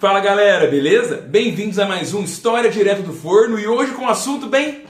Fala galera, beleza? Bem-vindos a mais um História Direto do Forno e hoje com um assunto bem...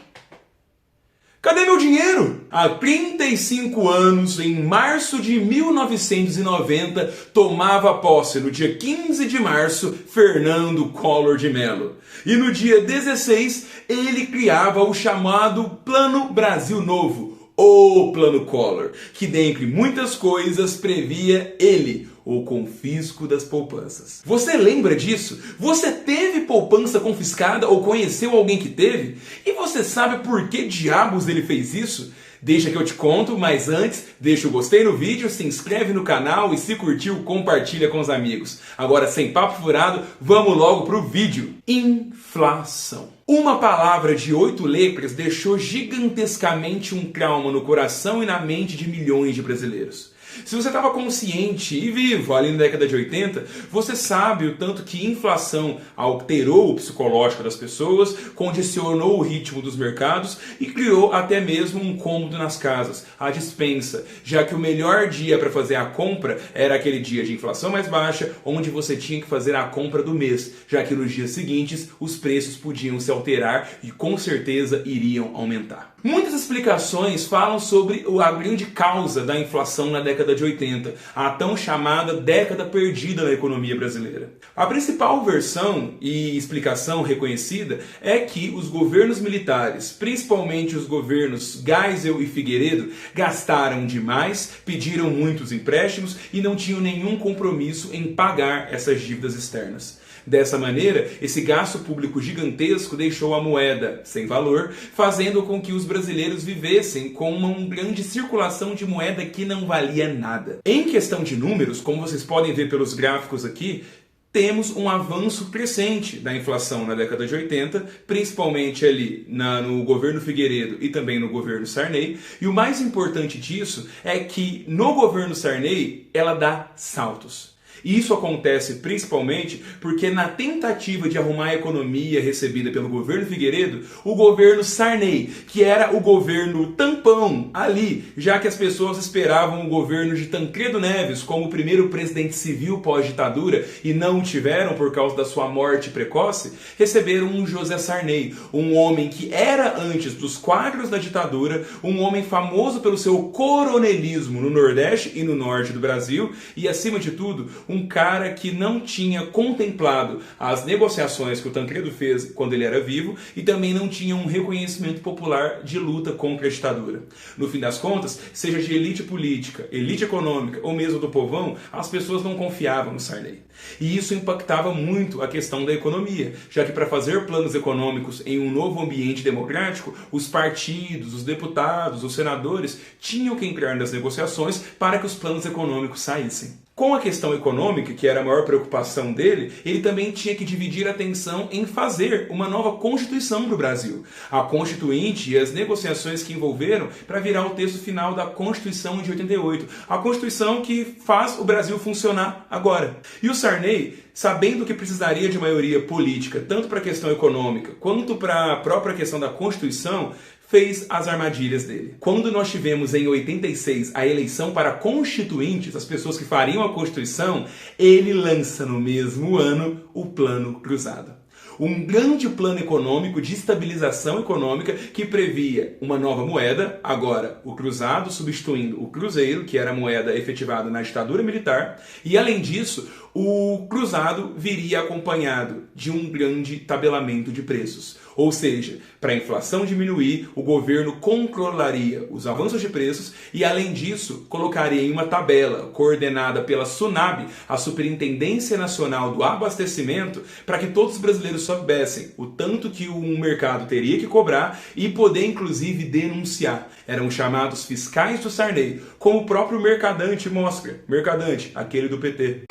Cadê meu dinheiro? Há 35 anos, em março de 1990, tomava posse no dia 15 de março Fernando Collor de Mello. E no dia 16 ele criava o chamado Plano Brasil Novo, o Plano Collor, que dentre muitas coisas previa ele, o confisco das poupanças. Você lembra disso? Você teve poupança confiscada ou conheceu alguém que teve? E você sabe por que diabos ele fez isso? Deixa que eu te conto, mas antes, deixa o gostei no vídeo, se inscreve no canal e se curtiu, compartilha com os amigos. Agora, sem papo furado, vamos logo pro vídeo. Inflação. Uma palavra de 8 letras deixou gigantescamente um trauma no coração e na mente de milhões de brasileiros. Se você estava consciente e vivo ali na década de 80, você sabe o tanto que inflação alterou o psicológico das pessoas, condicionou o ritmo dos mercados e criou até mesmo um cômodo nas casas, a despensa, já que o melhor dia para fazer a compra era aquele dia de inflação mais baixa, onde você tinha que fazer a compra do mês, já que nos dias seguintes os preços podiam se alterar e com certeza iriam aumentar. Muitas explicações falam sobre a grande causa da inflação na década de 80, a tão chamada década perdida na economia brasileira. A principal versão e explicação reconhecida é que os governos militares, principalmente os governos Geisel e Figueiredo, gastaram demais, pediram muitos empréstimos e não tinham nenhum compromisso em pagar essas dívidas externas. Dessa maneira, esse gasto público gigantesco deixou a moeda sem valor, fazendo com que os brasileiros vivessem com uma grande circulação de moeda que não valia nada. Em questão de números, como vocês podem ver pelos gráficos aqui, temos um avanço crescente da inflação na década de 80, principalmente ali no governo Figueiredo e também no governo Sarney. E o mais importante disso é que no governo Sarney ela dá saltos. E isso acontece principalmente porque na tentativa de arrumar a economia recebida pelo governo Figueiredo, o governo Sarney, que era o governo tampão ali, já que as pessoas esperavam o governo de Tancredo Neves como o primeiro presidente civil pós-ditadura e não o tiveram por causa da sua morte precoce, receberam um José Sarney, um homem que era antes dos quadros da ditadura, um homem famoso pelo seu coronelismo no Nordeste e no Norte do Brasil e, acima de tudo, um cara que não tinha contemplado as negociações que o Tancredo fez quando ele era vivo e também não tinha um reconhecimento popular de luta contra a ditadura. No fim das contas, seja de elite política, elite econômica ou mesmo do povão, as pessoas não confiavam no Sarney. E isso impactava muito a questão da economia, já que para fazer planos econômicos em um novo ambiente democrático, os partidos, os deputados, os senadores tinham que entrar nas negociações para que os planos econômicos saíssem. Com a questão econômica, que era a maior preocupação dele, ele também tinha que dividir a atenção em fazer uma nova Constituição do Brasil. A Constituinte e as negociações que envolveram para virar o texto final da Constituição de 88. A Constituição que faz o Brasil funcionar agora. E o Sarney, sabendo que precisaria de maioria política, tanto para a questão econômica quanto para a própria questão da Constituição, fez as armadilhas dele. Quando nós tivemos em 86 a eleição para constituintes, as pessoas que fariam a Constituição, ele lança no mesmo ano o Plano Cruzado. Um grande plano econômico de estabilização econômica que previa uma nova moeda, agora o cruzado substituindo o cruzeiro, que era a moeda efetivada na ditadura militar, e além disso, o cruzado viria acompanhado de um grande tabelamento de preços. Ou seja, para a inflação diminuir, o governo controlaria os avanços de preços e, além disso, colocaria em uma tabela coordenada pela SUNAB, a Superintendência Nacional do Abastecimento, para que todos os brasileiros soubessem o tanto que o mercado teria que cobrar e poder, inclusive, denunciar. Eram chamados fiscais do Sarney, como o próprio Mercadante mostra. Mercadante, aquele do PT.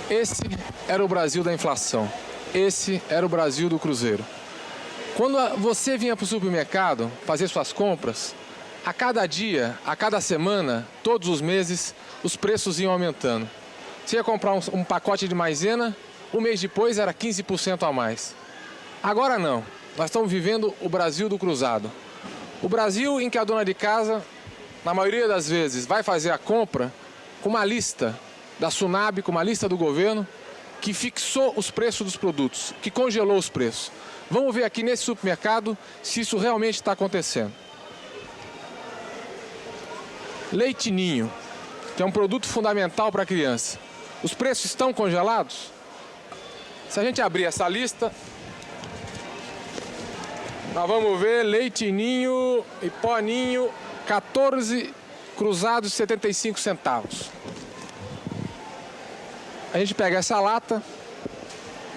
Esse era o Brasil da inflação. Esse era o Brasil do Cruzeiro. Quando você vinha para o supermercado fazer suas compras, a cada dia, a cada semana, todos os meses, os preços iam aumentando. Você ia comprar um pacote de maisena, um mês depois era 15% a mais. Agora não. Nós estamos vivendo o Brasil do cruzado. O Brasil em que a dona de casa, na maioria das vezes, vai fazer a compra com uma lista da Sunab, com uma lista do governo, que fixou os preços dos produtos, que congelou os preços. Vamos ver aqui nesse supermercado se isso realmente está acontecendo. Leite Ninho, que é um produto fundamental para a criança. Os preços estão congelados? Se a gente abrir essa lista, nós vamos ver Leite Ninho e Pó Ninho, 14 cruzados 75 centavos. A gente pega essa lata,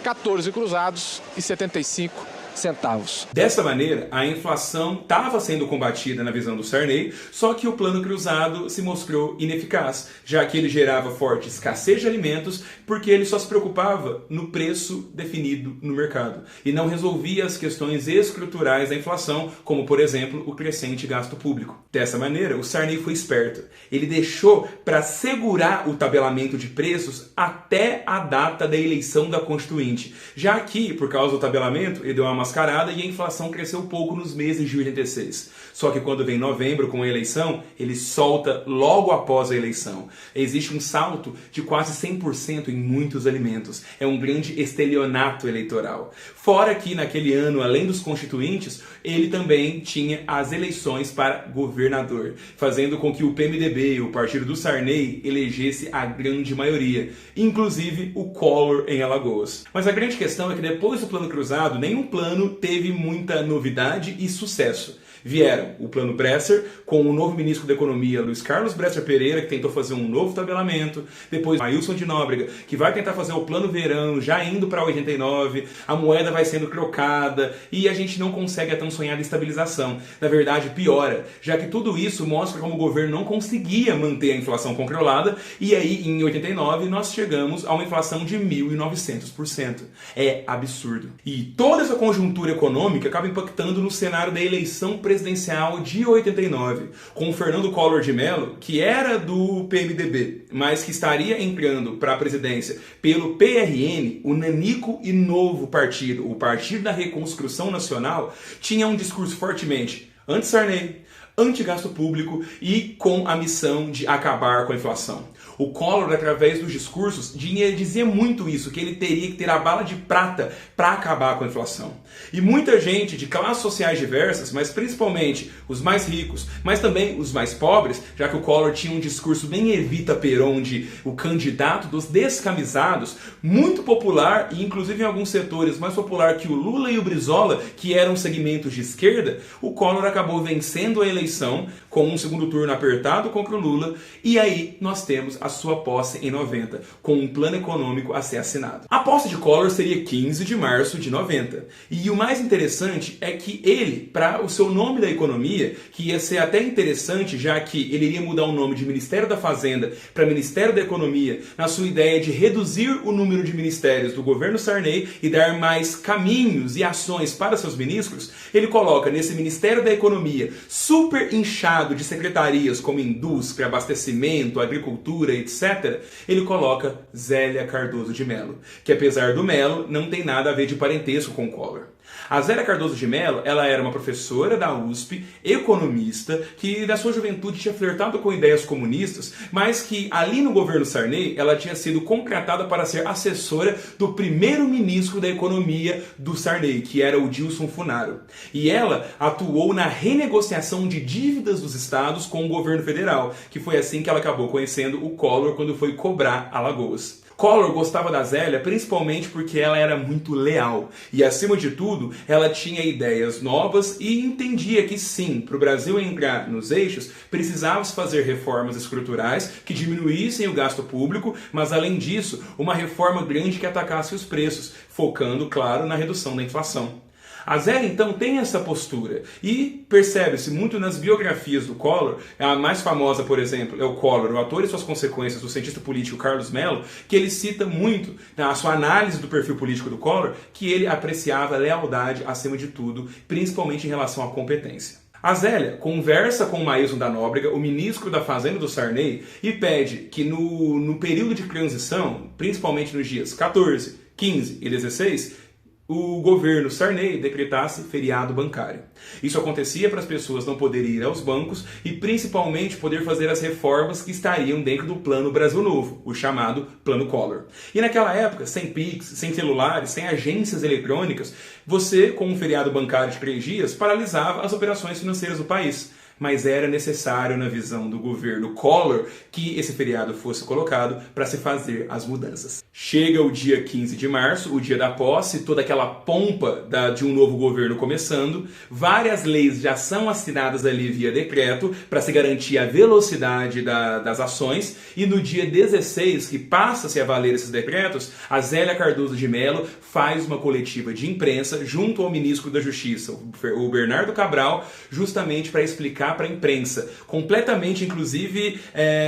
14 cruzados e 75 centavos. Dessa maneira, a inflação estava sendo combatida na visão do Sarney, só que o plano cruzado se mostrou ineficaz, já que ele gerava forte escassez de alimentos, porque ele só se preocupava no preço definido no mercado e não resolvia as questões estruturais da inflação, como, por exemplo, o crescente gasto público. Dessa maneira, o Sarney foi esperto. Ele deixou para segurar o tabelamento de preços até a data da eleição da Constituinte, já que, por causa do tabelamento, ele deu uma mascarada e a inflação cresceu pouco nos meses de 86. Só que quando vem novembro com a eleição, ele solta logo após a eleição. Existe um salto de quase 100% em muitos alimentos. É um grande estelionato eleitoral. Fora que naquele ano, além dos constituintes, ele também tinha as eleições para governador, fazendo com que o PMDB, o partido do Sarney, elegesse a grande maioria, inclusive o Collor em Alagoas. Mas a grande questão é que depois do Plano Cruzado, nenhum plano teve muita novidade e sucesso. Vieram o Plano Bresser, com o novo ministro da Economia, Luiz Carlos Bresser Pereira, que tentou fazer um novo tabelamento. Depois, Ailson de Nóbrega, que vai tentar fazer o Plano Verão, já indo para 89. A moeda vai sendo trocada e a gente não consegue a tão sonhada estabilização. Na verdade, piora, já que tudo isso mostra como o governo não conseguia manter a inflação controlada. E aí, em 89, nós chegamos a uma inflação de 1.900%. É absurdo. E toda essa conjuntura econômica acaba impactando no cenário da eleição presidencial de 89, com o Fernando Collor de Mello, que era do PMDB, mas que estaria entrando para a presidência pelo PRN, o nanico e novo partido, o Partido da Reconstrução Nacional, tinha um discurso fortemente anti-Sarney, anti-gasto público e com a missão de acabar com a inflação. O Collor, através dos discursos, dizia muito isso, que ele teria que ter a bala de prata para acabar com a inflação. E muita gente de classes sociais diversas, mas principalmente os mais ricos, mas também os mais pobres, já que o Collor tinha um discurso bem Evita Peron, de o candidato dos descamisados, muito popular e inclusive em alguns setores mais popular que o Lula e o Brizola, que eram segmentos de esquerda, o Collor acabou vencendo a eleição com um segundo turno apertado contra o Lula, e aí nós temos a sua posse em 90, com um plano econômico a ser assinado. A posse de Collor seria 15 de março de 90. E o mais interessante é que ele, para o seu nome da economia, que ia ser até interessante, já que ele iria mudar o nome de Ministério da Fazenda para Ministério da Economia, na sua ideia de reduzir o número de ministérios do governo Sarney e dar mais caminhos e ações para seus ministros, ele coloca nesse Ministério da Economia, super inchado de secretarias como indústria, abastecimento, agricultura, etc., ele coloca Zélia Cardoso de Mello, que apesar do Mello, não tem nada a ver de parentesco com o Collor. A Zélia Cardoso de Mello, ela era uma professora da USP, economista, que da sua juventude tinha flertado com ideias comunistas, mas que ali no governo Sarney, ela tinha sido contratada para ser assessora do primeiro-ministro da economia do Sarney, que era o Dilson Funaro. E ela atuou na renegociação de dívidas dos estados com o governo federal, que foi assim que ela acabou conhecendo o Collor quando foi cobrar Alagoas. Collor gostava da Zélia principalmente porque ela era muito leal e, acima de tudo, ela tinha ideias novas e entendia que sim, para o Brasil entrar nos eixos, precisava-se fazer reformas estruturais que diminuíssem o gasto público, mas além disso, uma reforma grande que atacasse os preços, focando, claro, na redução da inflação. A Zélia, então, tem essa postura e percebe-se muito nas biografias do Collor. A mais famosa, por exemplo, é o Collor, o ator e suas consequências, do cientista político Carlos Mello, que ele cita muito na sua análise do perfil político do Collor, que ele apreciava a lealdade acima de tudo, principalmente em relação à competência. A Zélia conversa com o Ailson da Nóbrega, o ministro da Fazenda do Sarney, e pede que no período de transição, principalmente nos dias 14, 15 e 16, o governo Sarney decretasse feriado bancário. Isso acontecia para as pessoas não poderem ir aos bancos e principalmente poder fazer as reformas que estariam dentro do Plano Brasil Novo, o chamado Plano Collor. E naquela época, sem Pix, sem celulares, sem agências eletrônicas, você, com um feriado bancário de 3 dias, paralisava as operações financeiras do país. Mas era necessário, na visão do governo Collor, que esse feriado fosse colocado para se fazer as mudanças. Chega o dia 15 de março, o dia da posse, toda aquela pompa de um novo governo começando, várias leis já são assinadas ali via decreto para se garantir a velocidade das ações, e no dia 16, que passa-se a valer esses decretos, a Zélia Cardoso de Mello faz uma coletiva de imprensa junto ao ministro da Justiça, o Bernardo Cabral, justamente para explicar para a imprensa, completamente, inclusive,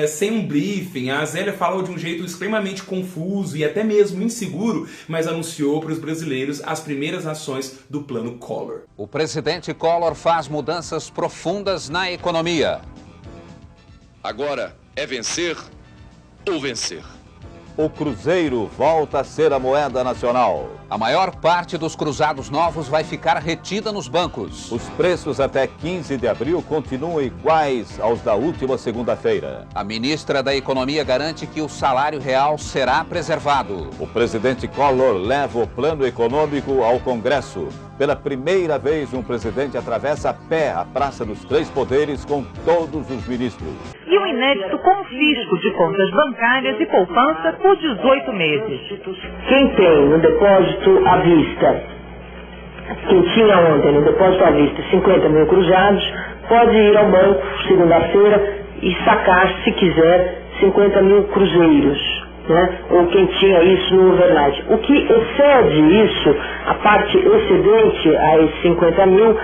sem um briefing. A Zélia fala de um jeito extremamente confuso e até mesmo inseguro, mas anunciou para os brasileiros as primeiras ações do Plano Collor. O presidente Collor faz mudanças profundas na economia. Agora é vencer ou vencer. O Cruzeiro volta a ser a moeda nacional. A maior parte dos cruzados novos vai ficar retida nos bancos. Os preços até 15 de abril continuam iguais aos da última segunda-feira. A ministra da Economia garante que o salário real será preservado. O presidente Collor leva o plano econômico ao Congresso. Pela primeira vez, um presidente atravessa a pé a Praça dos Três Poderes com todos os ministros. E o inédito confisco de contas bancárias e poupança por 18 meses. Quem tem no depósito à vista, quem tinha ontem no depósito à vista 50 mil cruzados, pode ir ao banco segunda-feira e sacar, se quiser, 50 mil cruzeiros. Né? Ou quem tinha isso no overnight. O que excede isso, a parte excedente a esses 50 mil,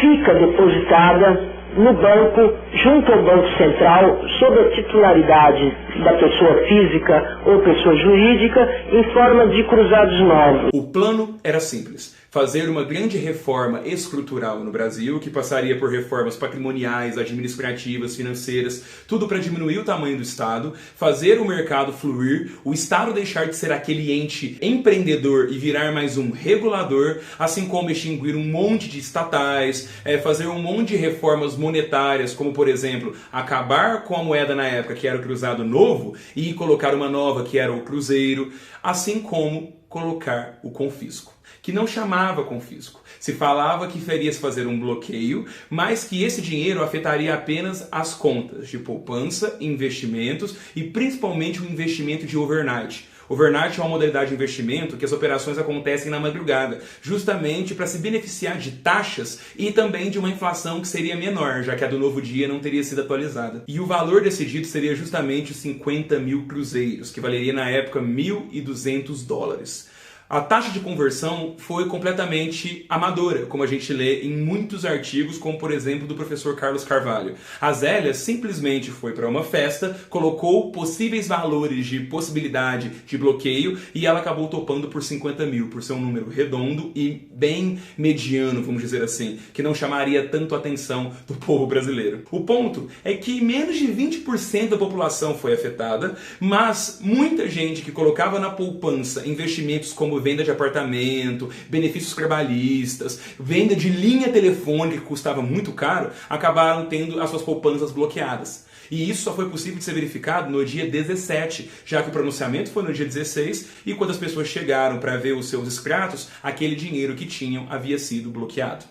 fica depositada no banco, junto ao Banco Central, sob a titularidade da pessoa física ou pessoa jurídica, em forma de cruzados novos. O plano era simples: fazer uma grande reforma estrutural no Brasil, que passaria por reformas patrimoniais, administrativas, financeiras, tudo para diminuir o tamanho do Estado, fazer o mercado fluir, o Estado deixar de ser aquele ente empreendedor e virar mais um regulador, assim como extinguir um monte de estatais, fazer um monte de reformas monetárias, como por exemplo, acabar com a moeda na época que era o cruzado novo e colocar uma nova que era o cruzeiro, assim como colocar o confisco, que não chamava confisco. Se falava que faria-se fazer um bloqueio, mas que esse dinheiro afetaria apenas as contas de poupança, investimentos e principalmente o investimento de overnight. Overnight é uma modalidade de investimento que as operações acontecem na madrugada, justamente para se beneficiar de taxas e também de uma inflação que seria menor, já que a do novo dia não teria sido atualizada. E o valor decidido seria justamente os 50 mil cruzeiros, que valeria na época $1.200. A taxa de conversão foi completamente amadora, como a gente lê em muitos artigos, como por exemplo do professor Carlos Carvalho. A Zélia simplesmente foi para uma festa, colocou possíveis valores de possibilidade de bloqueio e ela acabou topando por 50 mil, por ser um número redondo e bem mediano, vamos dizer assim, que não chamaria tanto a atenção do povo brasileiro. O ponto é que menos de 20% da população foi afetada, mas muita gente que colocava na poupança investimentos como venda de apartamento, benefícios trabalhistas, venda de linha telefônica que custava muito caro, acabaram tendo as suas poupanças bloqueadas. E isso só foi possível de ser verificado no dia 17, já que o pronunciamento foi no dia 16 e quando as pessoas chegaram para ver os seus extratos, aquele dinheiro que tinham havia sido bloqueado.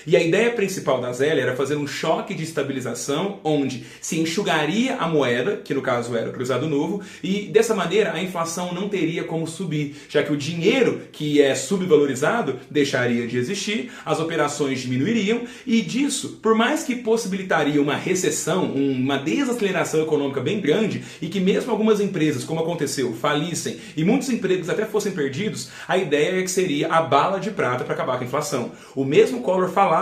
E a ideia principal da Zélia era fazer um choque de estabilização onde se enxugaria a moeda, que no caso era o cruzado novo, e dessa maneira a inflação não teria como subir, já que o dinheiro que é subvalorizado deixaria de existir, as operações diminuiriam e disso, por mais que possibilitaria uma recessão, uma desaceleração econômica bem grande e que mesmo algumas empresas, como aconteceu, falissem e muitos empregos até fossem perdidos, a ideia é que seria a bala de prata para acabar com a inflação. O mesmo Collor falava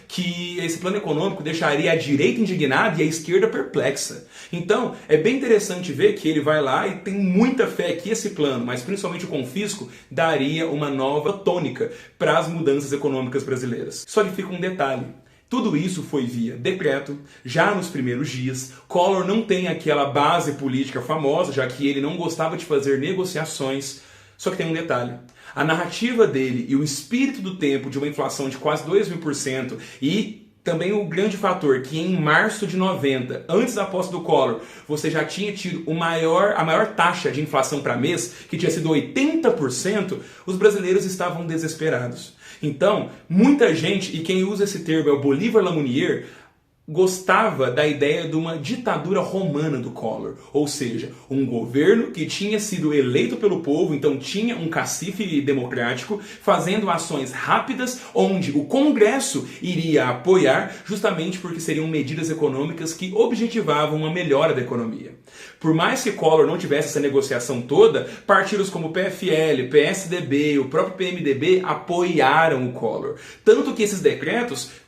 que esse plano econômico deixaria a direita indignada e a esquerda perplexa. Então, é bem interessante ver que ele vai lá e tem muita fé que esse plano, mas principalmente o confisco, daria uma nova tônica para as mudanças econômicas brasileiras. Só que fica um detalhe. Tudo isso foi via decreto, já nos primeiros dias. Collor não tem aquela base política famosa, já que ele não gostava de fazer negociações. Só que tem um detalhe. A narrativa dele e o espírito do tempo de uma inflação de quase 2.000% e também o grande fator que em março de 90, antes da posse do Collor, você já tinha tido a maior taxa de inflação para mês, que tinha sido 80%, os brasileiros estavam desesperados. Então, muita gente, e quem usa esse termo é o Bolívar Lamounier, gostava da ideia de uma ditadura romana do Collor, ou seja, um governo que tinha sido eleito pelo povo, então tinha um cacife democrático, fazendo ações rápidas, onde o Congresso iria apoiar, justamente porque seriam medidas econômicas que objetivavam uma melhora da economia. Por mais que Collor não tivesse essa negociação toda, partidos como o PFL, PSDB, o próprio PMDB apoiaram o Collor. Tanto que esses decretos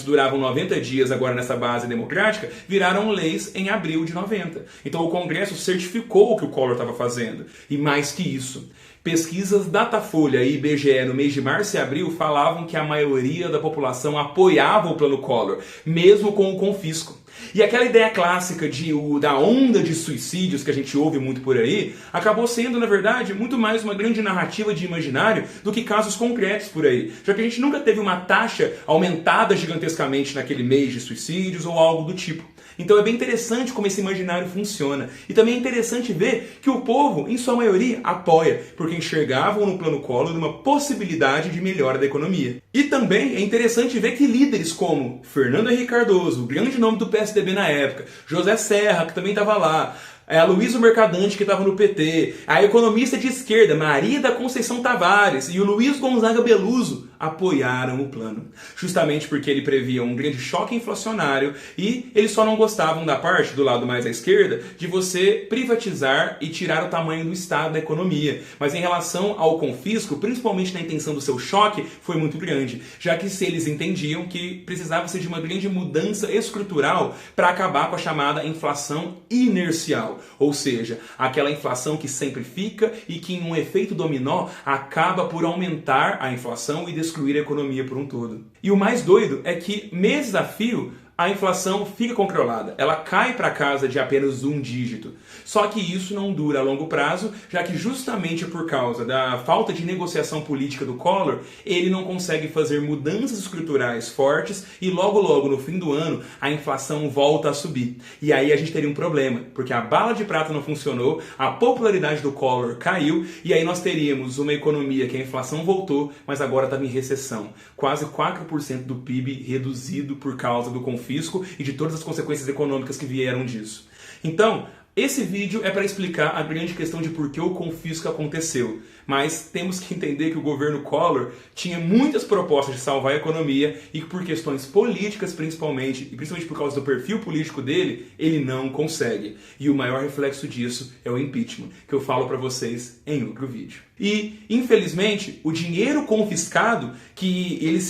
duravam 90 dias agora nessa base democrática, viraram leis em abril de 90. Então o Congresso certificou o que o Collor estava fazendo. E mais que isso, pesquisas Datafolha e IBGE no mês de março e abril falavam que a maioria da população apoiava o plano Collor, mesmo com o confisco. E aquela ideia clássica da onda de suicídios que a gente ouve muito por aí, acabou sendo, na verdade, muito mais uma grande narrativa de imaginário do que casos concretos por aí. Já que a gente nunca teve uma taxa aumentada gigantescamente naquele mês de suicídios ou algo do tipo. Então é bem interessante como esse imaginário funciona. E também é interessante ver que o povo, em sua maioria, apoia, porque enxergavam no plano Collor uma possibilidade de melhora da economia. E também é interessante ver que líderes como Fernando Henrique Cardoso, o grande nome do PSDB na época, José Serra, que também estava lá, a Luísa Mercadante, que estava no PT, a economista de esquerda Maria da Conceição Tavares e o Luiz Gonzaga Beluso apoiaram o plano, justamente porque ele previa um grande choque inflacionário e eles só não gostavam da parte, do lado mais à esquerda, de você privatizar e tirar o tamanho do Estado da economia. Mas em relação ao confisco, principalmente na intenção do seu choque, foi muito grande, já que eles entendiam que precisava-se de uma grande mudança estrutural para acabar com a chamada inflação inercial, ou seja, aquela inflação que sempre fica e que em um efeito dominó acaba por aumentar a inflação e excluir a economia por um todo. E o mais doido é que, meses a fio, a inflação fica controlada. Ela cai para casa de apenas um dígito. Só que isso não dura a longo prazo, já que justamente por causa da falta de negociação política do Collor, ele não consegue fazer mudanças estruturais fortes e logo no fim do ano a inflação volta a subir. E aí a gente teria um problema, porque a bala de prata não funcionou, a popularidade do Collor caiu e aí nós teríamos uma economia que a inflação voltou, mas agora estava em recessão. Quase 4% do PIB reduzido por causa do confisco e de todas as consequências econômicas que vieram disso. Então, esse vídeo é para explicar a grande questão de por que o confisco aconteceu. Mas temos que entender que o governo Collor tinha muitas propostas de salvar a economia e que por questões políticas principalmente, e principalmente por causa do perfil político dele, ele não consegue. E o maior reflexo disso é o impeachment, que eu falo para vocês em outro vídeo. E, infelizmente, o dinheiro confiscado, que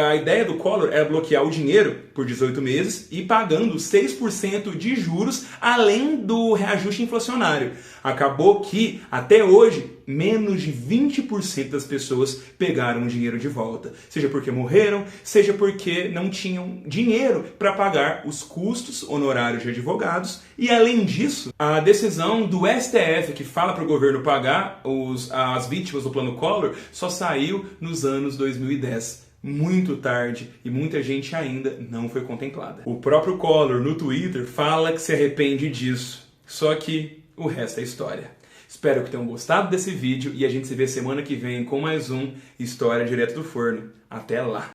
a ideia do Collor era bloquear o dinheiro por 18 meses e pagando 6% de juros além do reajuste inflacionário. Acabou que, até hoje, menos de 20% das pessoas pegaram o dinheiro de volta. Seja porque morreram, seja porque não tinham dinheiro para pagar os custos honorários de advogados. E além disso, a decisão do STF que fala para o governo pagar as vítimas do plano Collor só saiu nos anos 2010. Muito tarde e muita gente ainda não foi contemplada. O próprio Collor no Twitter fala que se arrepende disso. Só que o resto é história. Espero que tenham gostado desse vídeo e a gente se vê semana que vem com mais um História Direto do Forno. Até lá!